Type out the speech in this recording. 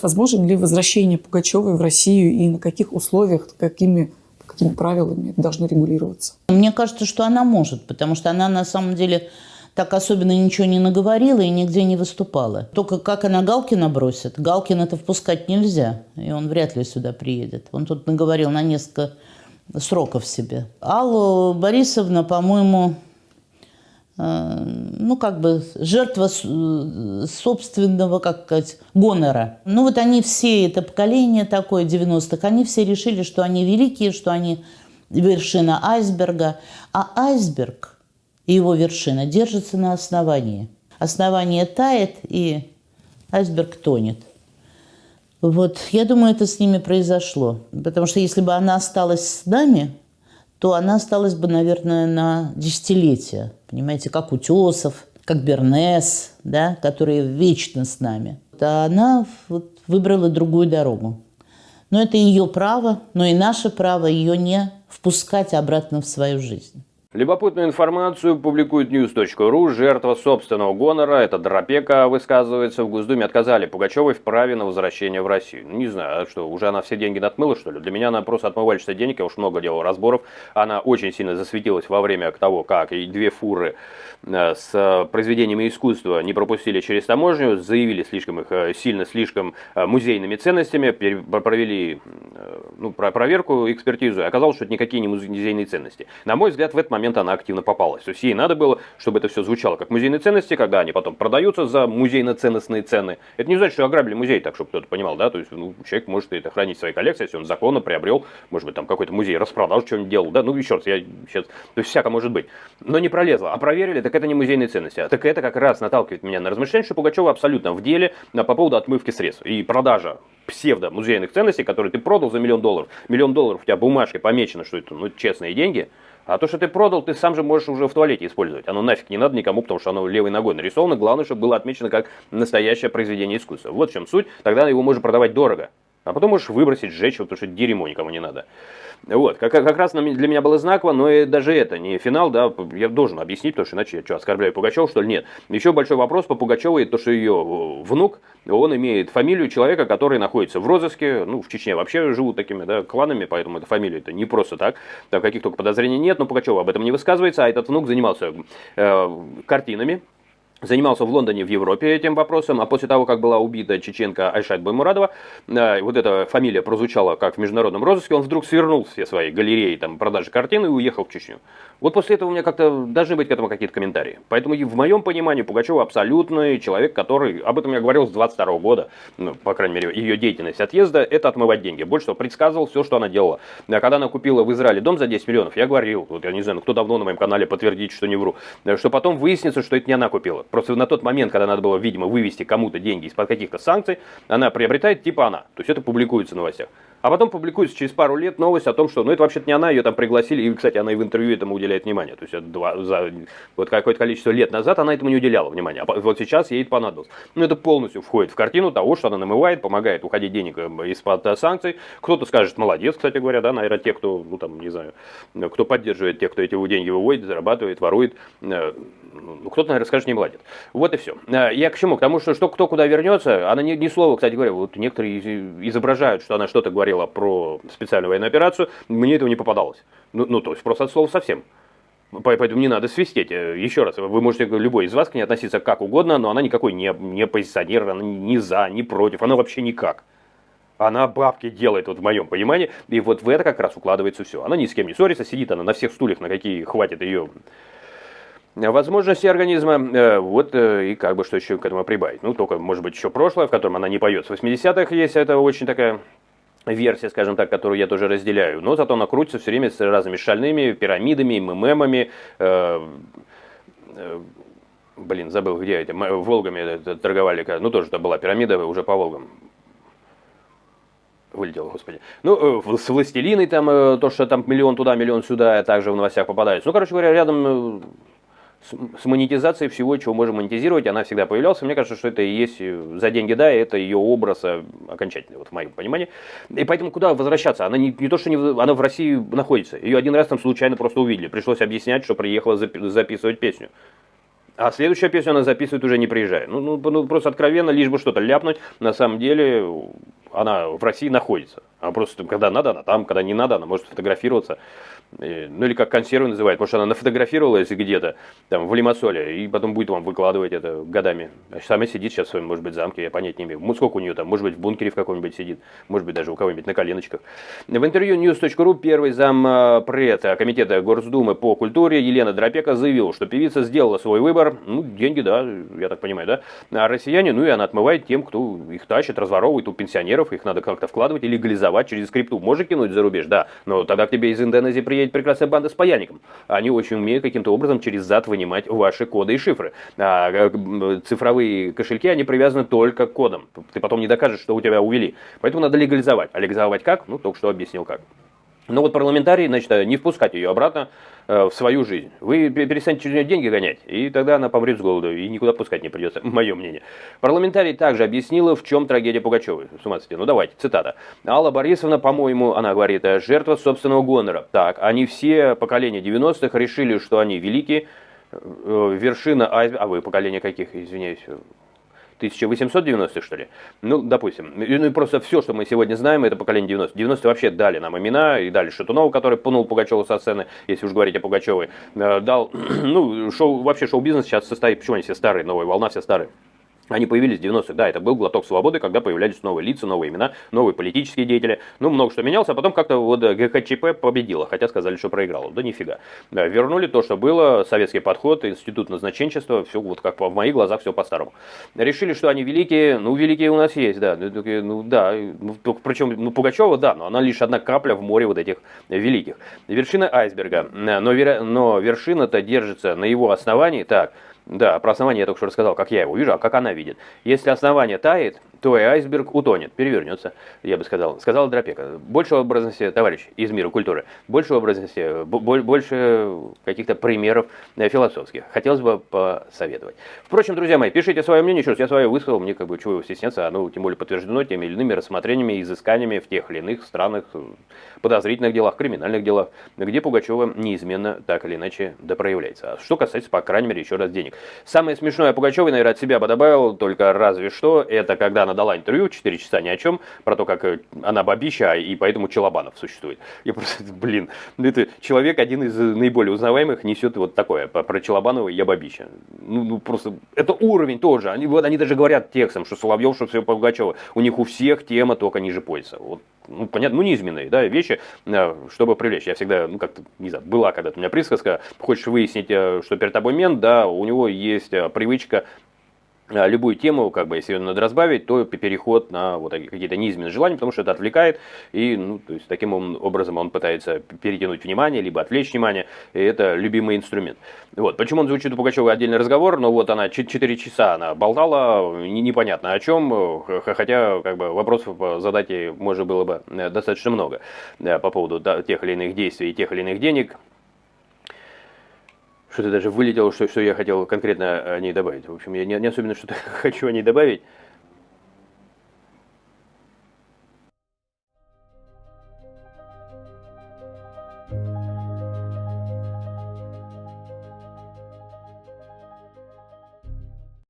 Возможно ли возвращение Пугачевой в Россию и на каких условиях, какими правилами это должно регулироваться? Мне кажется, что она может, потому что она на самом деле так особенно ничего не наговорила и нигде не выступала. Только как она Галкина бросит? Галкина-то впускать нельзя, и он вряд ли сюда приедет. Он тут наговорил на несколько сроков себе. Аллу Борисовна, по-моему, жертва собственного, гонора. Вот они все, это поколение такое 90-х, они все решили, что они великие, что они вершина айсберга. А айсберг и его вершина держатся на основании. Основание тает, и айсберг тонет. Я думаю, это с ними произошло. Потому что если бы она осталась с нами, то она осталась бы, наверное, на десятилетия. Понимаете, как Утесов, как Бернес, да, которые вечно с нами. А она выбрала другую дорогу. Но это ее право, но и наше право ее не впускать обратно в свою жизнь. Любопытную информацию публикует news.ru. Жертва собственного гонора, это Дропека, высказывается. В Госдуме отказали Пугачевой в праве на возвращение в Россию. Не знаю, а что, уже она все деньги отмыла, что ли? Для меня она просто отмывальщица денег, я уж много делал разборов. Она очень сильно засветилась во время того, как и 2 фуры с произведениями искусства не пропустили через таможню, заявили слишком музейными ценностями, провели проверку, экспертизу, и оказалось, что это никакие не музейные ценности. На мой взгляд, в этот момент она активно попалась. То есть ей надо было, чтобы это все звучало как музейные ценности, когда они потом продаются за музейно-ценностные цены. Это не значит, что ограбили музей, так чтобы кто-то понимал, да, то есть человек может это хранить в своей коллекции, если он законно приобрел, может быть, там какой-то музей распродал, что-нибудь делал, да, еще раз, то есть всяко может быть. Но не пролезло, а проверили, так это не музейные ценности. Так это как раз наталкивает меня на размышление, что Пугачева абсолютно в деле по поводу отмывки средств и продажа псевдо-музейных ценностей, которые ты продал за $1 миллион. $1 миллион у тебя бумажкой помечено, что это честные деньги. А то, что ты продал, ты сам же можешь уже в туалете использовать. Оно нафиг не надо никому, потому что оно левой ногой нарисовано. Главное, чтобы было отмечено как настоящее произведение искусства. Вот в чем суть. Тогда его можно продавать дорого. А потом можешь выбросить, сжечь, потому что дерьмо никому не надо. Как раз для меня было знаково, но и даже это не финал, да, я должен объяснить, потому что иначе я оскорбляю Пугачеву, что ли, нет. Еще большой вопрос по Пугачевой, то, что ее внук, он имеет фамилию человека, который находится в розыске, в Чечне вообще живут такими, да, кланами, поэтому эта фамилия это не просто так, там каких только подозрений нет, но Пугачева об этом не высказывается, а этот внук занимался картинами. Занимался в Лондоне, в Европе этим вопросом, а после того, как была убита чеченка Айшат Баймурадова, вот эта фамилия прозвучала как в международном розыске, он вдруг свернул все свои галереи, продажи картин и уехал в Чечню. Вот после этого у меня как-то должны быть к этому какие-то комментарии. Поэтому в моем понимании Пугачева абсолютный человек, который, об этом я говорил с 22 года, по крайней мере, ее деятельность отъезда, это отмывать деньги. Больше того, предсказывал все, что она делала. Когда она купила в Израиле дом за 10 миллионов, я говорил, я не знаю, кто давно на моем канале подтвердит, что не вру, что потом выяснится, что это не она купила. Просто на тот момент, когда надо было, видимо, вывести кому-то деньги из-под каких-то санкций, она приобретает типа она. То есть это публикуется в новостях. А потом публикуется через пару лет новость о том, что, это вообще-то не она, ее там пригласили, и, кстати, она и в интервью этому уделяет внимание. То есть это какое-то количество лет назад она этому не уделяла внимания, а вот сейчас ей это понадобилось. Это полностью входит в картину того, что она намывает, помогает уходить денег из-под санкций. Кто-то скажет, молодец, кстати говоря, да, наверное, те, кто, не знаю, кто поддерживает тех, кто эти деньги выводит, зарабатывает, ворует. Кто-то, наверное, скажет, не молодец. Вот и все. Я к чему? К тому, что кто куда вернется, она ни слова, кстати говоря, некоторые изображают, что она что-то говорила про специальную военную операцию, мне этого не попадалось. То есть просто от слова совсем. Поэтому не надо свистеть. Еще раз, вы можете, любой из вас к ней относиться как угодно, но она никакой не оппозиционер, она ни за, ни против, она вообще никак. Она бабки делает, в моем понимании, и в это как раз укладывается все. Она ни с кем не ссорится, сидит она на всех стульях, на какие хватит ее возможности организма, и что еще к этому прибавить. Только, может быть, еще прошлое, в котором она не поет. С 80-х есть, это очень такая версия, скажем так, которую я тоже разделяю. Но зато она крутится все время с разными шальными пирамидами, мемами, забыл, где эти, Волгами торговали, тоже это была пирамида, уже по Волгам. Вылетело, господи. С властелиной то, что там миллион туда, миллион сюда, также в новостях попадается. Короче говоря, рядом с монетизацией всего, чего можем монетизировать, она всегда появлялась. Мне кажется, что это и есть за деньги, да, и это ее образ окончательный, в моем понимании. И поэтому куда возвращаться? Она не то, что она в России находится. Ее один раз там случайно просто увидели. Пришлось объяснять, что приехала записывать песню. А следующую песню она записывает уже не приезжая. Ну, просто откровенно, лишь бы что-то ляпнуть. На самом деле она в России находится. А просто когда надо, она там, когда не надо, она может фотографироваться. Ну или как консервы называют, потому что она нафотографировалась где-то там в Лимассоле, и потом будет вам выкладывать это годами. А сама сидит сейчас в своем, может быть, замке, я понять не имею. Сколько у нее там, может быть, в бункере в каком-нибудь сидит, может быть, даже у кого-нибудь на коленочках. В интервью news.ru первый зампред комитета Госдумы по культуре Елена Дропека заявила, что певица сделала свой выбор, ну, деньги, да, я так понимаю, да, а россияне, ну и она отмывает тем, кто их тащит, разворовывает у пенсионеров, их надо как-то вкладывать и легализовать через скрипту. Можно кинуть за рубеж, да, но тогда к тебе из Индонезии приедет прекрасная банда с паяльником. Они очень умеют каким-то образом через зад вынимать ваши коды и шифры. А цифровые кошельки, они привязаны только к кодам. Ты потом не докажешь, что у тебя увели. Поэтому надо легализовать. А легализовать как? Ну, только что объяснил как. Но вот парламентарий, значит, не впускать ее обратно в свою жизнь. Вы перестанете через нее деньги гонять, и тогда она помрет с голоду, и никуда пускать не придется, мое мнение. Парламентарий также объяснила, в чем трагедия Пугачевой. С ума сойти. Ну давайте, цитата. Алла Борисовна, по-моему, она говорит, жертва собственного гонора. Так, они все поколения 90-х решили, что они великие, вершина айсберга. А вы поколение каких, извиняюсь? 1890-х, что ли? Ну, допустим. Ну, и просто все, что мы сегодня знаем, это поколение 90. 90-е вообще дали нам имена, и дали Шатунова, который пнул Пугачеву со сцены, если уж говорить о Пугачевой. Дал, ну, вообще шоу-бизнес сейчас состоит, почему они все старые, новая волна, все старые. Они появились в 90-х, да, это был глоток свободы, когда появлялись новые лица, новые имена, новые политические деятели. Ну, много что менялось, а потом как-то вот ГКЧП победила, хотя сказали, что проиграла. Да нифига. Да, вернули то, что было, советский подход, институт назначенчества, все вот как в моих глазах, все по-старому. Решили, что они великие, ну, великие у нас есть, да, ну, да, причем, ну, Пугачева, да, но она лишь одна капля в море вот этих великих. Вершина айсберга, но вершина-то держится на его основании, так. Да, про основание я только что рассказал, как я его вижу, а как она видит. Если основание тает, то и айсберг утонет, перевернется, я бы сказал. Сказала Дропека. Больше образности, товарищ из мира культуры, больше образности, больше каких-то примеров философских. Хотелось бы посоветовать. Впрочем, друзья мои, пишите свое мнение, еще раз, я свое высказал, мне как бы чего его стесняться, оно тем более подтверждено теми или иными рассмотрениями, изысканиями в тех или иных странах, подозрительных делах, криминальных делах, где Пугачева неизменно так или иначе допроявляется. А что касается, по крайней мере, еще раз денег. Самое смешное о Пугачевой, наверное, от себя бы добавил, только разве что, это когда она дала интервью 4 часа ни о чем, про то, как она бабища, и поэтому Челобанов существует. Я просто, блин, это человек, один из наиболее узнаваемых, несет вот такое, про Челобанова я бабища. Ну просто, это уровень тоже. Они даже говорят текстом, что Соловьев, что все Пугачева. У них у всех тема только ниже пояса. Вот, ну, понятно, ну, низменные, да, вещи, чтобы привлечь. Я всегда, ну, как-то, не знаю, была когда-то у меня присказка, хочешь выяснить, что перед тобой мент, да, у него есть привычка любую тему, как бы, если ее надо разбавить, то переход на вот какие-то низменные желания, потому что это отвлекает, и, ну, то есть, таким образом он пытается перетянуть внимание, либо отвлечь внимание, и это любимый инструмент. Вот. Почему он звучит у Пугачевой отдельный разговор, но вот она 4 часа она болтала, непонятно о чем, хотя, как бы, вопросов задать ей можно было бы достаточно много по поводу тех или иных действий и тех или иных денег. Что-то даже вылетело, что я хотел конкретно о ней добавить. В общем, я не особенно что-то хочу о ней добавить.